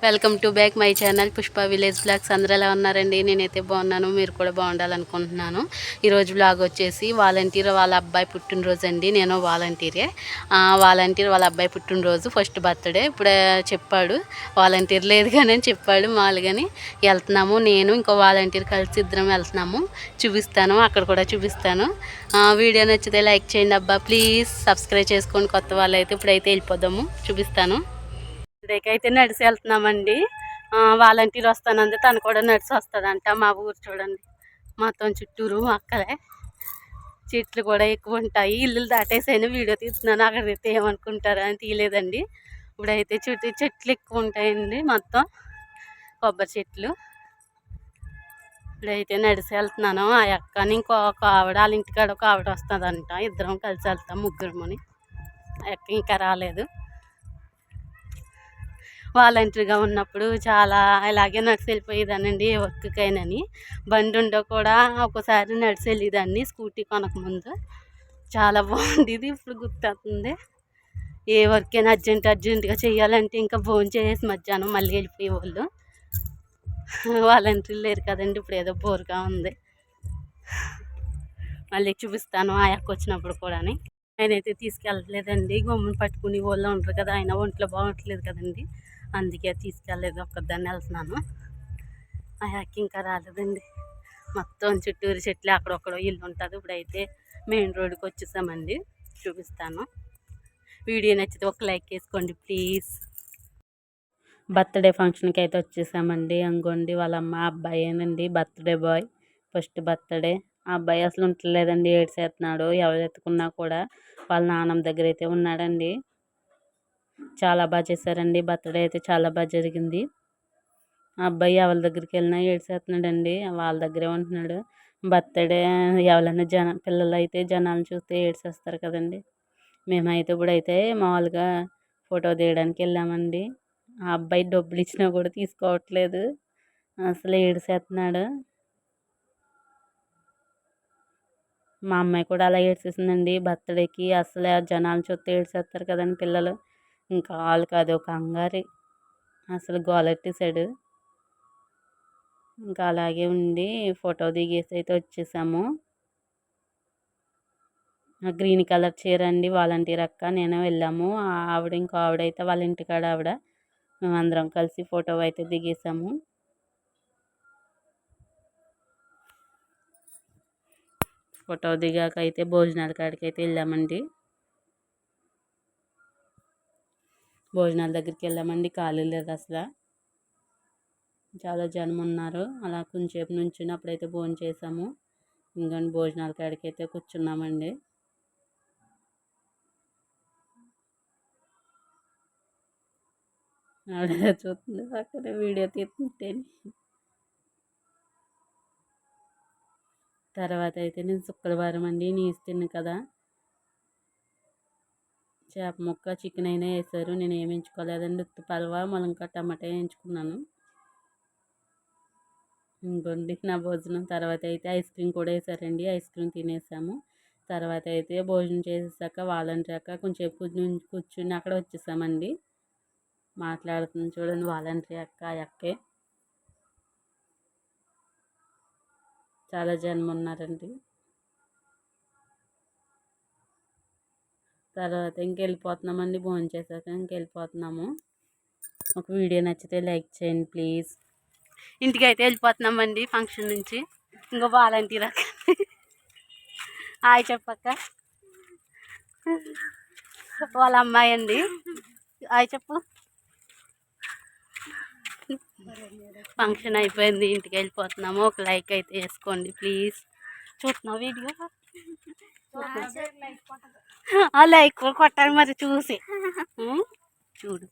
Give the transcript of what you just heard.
Welcome to back my channel Pushpa village vlogs. అందరూ ఎలా ఉన్నారండి? నేనైతే బాగున్నాను, మీరు కూడా బాగుండాలనుకుంటున్నాను. ఈరోజు బ్లాగ్ వచ్చేసి వాలంటీర్ వాళ్ళ అబ్బాయి పుట్టినరోజు అండి. నేను వాలంటీరే. వాలంటీర్ వాళ్ళ అబ్బాయి పుట్టినరోజు, ఫస్ట్ బర్త్డే. ఇప్పుడే చెప్పాడు, వాలంటీర్ లేదు కానీ అని చెప్పాడు. మామూలుగాని వెళ్తున్నాము, నేను ఇంకో వాలంటీర్ కలిసి ఇద్దరం వెళ్తున్నాము. చూపిస్తాను, అక్కడ కూడా చూపిస్తాను. వీడియో నచ్చితే లైక్ చేయండి అబ్బా ప్లీజ్. సబ్స్క్రైబ్ చేసుకోండి కొత్త వాళ్ళు అయితే. ఇప్పుడైతే వెళ్ళిపోదాము, చూపిస్తాను. ఇక్కడికైతే నడిచి వెళ్తున్నామండి. వాలంటీర్ వస్తానంది, తను కూడా నడిచి వస్తుందంట. మా ఊరు చూడండి, మొత్తం చుట్టూరు అక్కలే, చెట్లు కూడా ఎక్కువ ఉంటాయి. ఇల్లు దాటేసైనా వీడియో తీస్తున్నాను, అక్కడైతే ఏమనుకుంటారా అని తీయలేదండి. ఇప్పుడైతే చుట్టూ చెట్లు ఎక్కువ ఉంటాయండి, మొత్తం కొబ్బరి చెట్లు. ఇప్పుడైతే నడిచి వెళ్తున్నాను. ఆ అక్కని ఇంకొక ఆవిడ, వాళ్ళ ఇంటికాడ ఒక ఆవిడ వస్తుందంట. ఇద్దరం కలిసి వెళ్తాం, ముగ్గురమని. ఆ అక్క ఇంకా రాలేదు. వాలంటీర్గా ఉన్నప్పుడు చాలా ఇలాగే నడిచి వెళ్ళిపోయేదానండి, ఏ వర్క్కైనాని. బండి ఉండో కూడా ఒకసారి నడిచి వెళ్ళేదాన్ని, స్కూటీ కొనకముందు. చాలా బాగుండేది, ఇప్పుడు గుర్తొస్తుంది. ఏ వర్క్ అయినా అర్జెంటుగా చేయాలంటే ఇంకా భోజనం చేసి మధ్యాహ్నం మళ్ళీ వెళ్ళిపోయేవాళ్ళు. వాలంటీర్లు లేరు కదండి, ఇప్పుడు ఏదో బోరుగా ఉంది. మళ్ళీ చూపిస్తాను ఆ అక్క వచ్చినప్పుడు కూడా. ఆయనైతే తీసుకెళ్ళలేదండి, గమ్మున పట్టుకుని వాళ్ళు ఉంటారు కదా, ఆయన ఒంట్లో బాగుంటలేదు కదండి, అందుకే తీసుకెళ్ళలేదు. ఒక్కదాన్ని వెళ్తున్నాను. ఆ అక్క ఇంకా రాలేదండి. మొత్తం చుట్టూరు చెట్లు, అక్కడొక్కడో ఇల్లు ఉంటుంది. ఇప్పుడైతే మెయిన్ రోడ్డుకి వచ్చేసామండి, చూపిస్తాను. వీడియో నచ్చితే ఒక లైక్ వేసుకోండి ప్లీజ్. బర్త్డే ఫంక్షన్కి అయితే వచ్చేసామండి. అంగోండి వాళ్ళ అమ్మ అబ్బాయేనండి, బర్త్డే బాయ్, ఫస్ట్ బర్త్డే. ఆ అబ్బాయి అసలు ఉంటలేదండి, ఏడ్చేస్తున్నాడు. ఎవరు ఎత్తుకున్నా కూడా వాళ్ళ నాన్నమ్మ దగ్గర అయితే ఉన్నాడండి. చాలా బాగా చేశారండి బర్త్డే అయితే, చాలా బాగా జరిగింది. ఆ అబ్బాయి ఎవరి దగ్గరికి వెళ్ళినా ఏడ్చేస్తున్నాడండి, వాళ్ళ దగ్గరే ఉంటున్నాడు. బర్త్డే ఎవరైనా పిల్లలు అయితే జనాలను చూస్తే ఏడ్చేస్తారు కదండి. మేమైతే ఇప్పుడైతే మామూలుగా ఫోటో తీయడానికి వెళ్ళామండి. ఆ అబ్బాయి డబ్బులు ఇచ్చినా కూడా తీసుకోవట్లేదు, అసలు ఏడ్చేస్తున్నాడు. మా అమ్మాయి కూడా అలా ఏడ్చేసిందండి బర్త్డేకి. అసలు జనాలు చూస్తే ఏడ్చేస్తారు కదండి పిల్లలు, ఇంకా వాళ్ళకి అది ఒక కంగారి, అసలు గోలెట్టేశాడు. ఇంకా అలాగే ఉండి ఫోటో దిగేసి అయితే వచ్చేసాము. గ్రీన్ కలర్ చీర అండి, వాలంటీర్ అక్క నేను వెళ్ళాము. ఆవిడ ఇంకో ఆవిడైతే వాళ్ళ ఇంటికాడ ఆవిడ, మేమందరం కలిసి ఫోటో అయితే దిగేసాము. ఫోటో దిగాక అయితే భోజనాల కాడికి అయితే వెళ్ళామండి. భోజనాల దగ్గరికి వెళ్ళామండి, ఖాళీ లేదు అసలు, చాలా జనం ఉన్నారు. అలా కొంచెంసేపు నుంచినప్పుడైతే భోజనం చేసాము. ఇంకా భోజనాల కాడికి అయితే కూర్చున్నామండి. ఆవిడ చూస్తుంది పక్కన వీడియో తీస్తుంటే. తర్వాత అయితే నేను శుక్రవారం అండి నీసు తిన్ను కదా, చేప ముక్క చికెన్ అయినా వేసారు. నేను ఏమి ఎంచుకోలేదండి, ఉత్తి పల్వా ములంకాయ టమాటా వేయించుకున్నాను. ఇంకోండి నా భోజనం. తర్వాత అయితే ఐస్ క్రీమ్ కూడా వేసారండి, ఐస్ క్రీమ్ తినేసాము. తర్వాత అయితే భోజనం చేసేసాక వాలంటీర్ కొంచెం కూర్చుని అక్కడ వచ్చేసామండి. మాట్లాడుతుంది చూడండి వాలంటీర్ అక్కే. చాలా జనం ఉన్నారండి. తర్వాత ఇంకెళ్ళిపోతున్నామండి, భోజనం చేశాక ఇంకెళ్ళిపోతున్నాము. ఒక వీడియో నచ్చితే లైక్ చేయండి ప్లీజ్. ఇంటికి అయితే వెళ్ళిపోతున్నామండి ఫంక్షన్ నుంచి. ఇంకో వాలంటీర్ అక్క హాయ్ చెప్పక్క, వాళ్ళ అమ్మాయి అండి. హాయ్ చెప్పు. ఫంక్షన్ అయిపోయింది, ఇంటికి వెళ్ళిపోతున్నాము. ఒక లైక్ అయితే వేసుకోండి ప్లీజ్. చూస్తున్నావు వీడియో? ఆ లైక్ కొట్టాలి మరి చూసి. చూడు.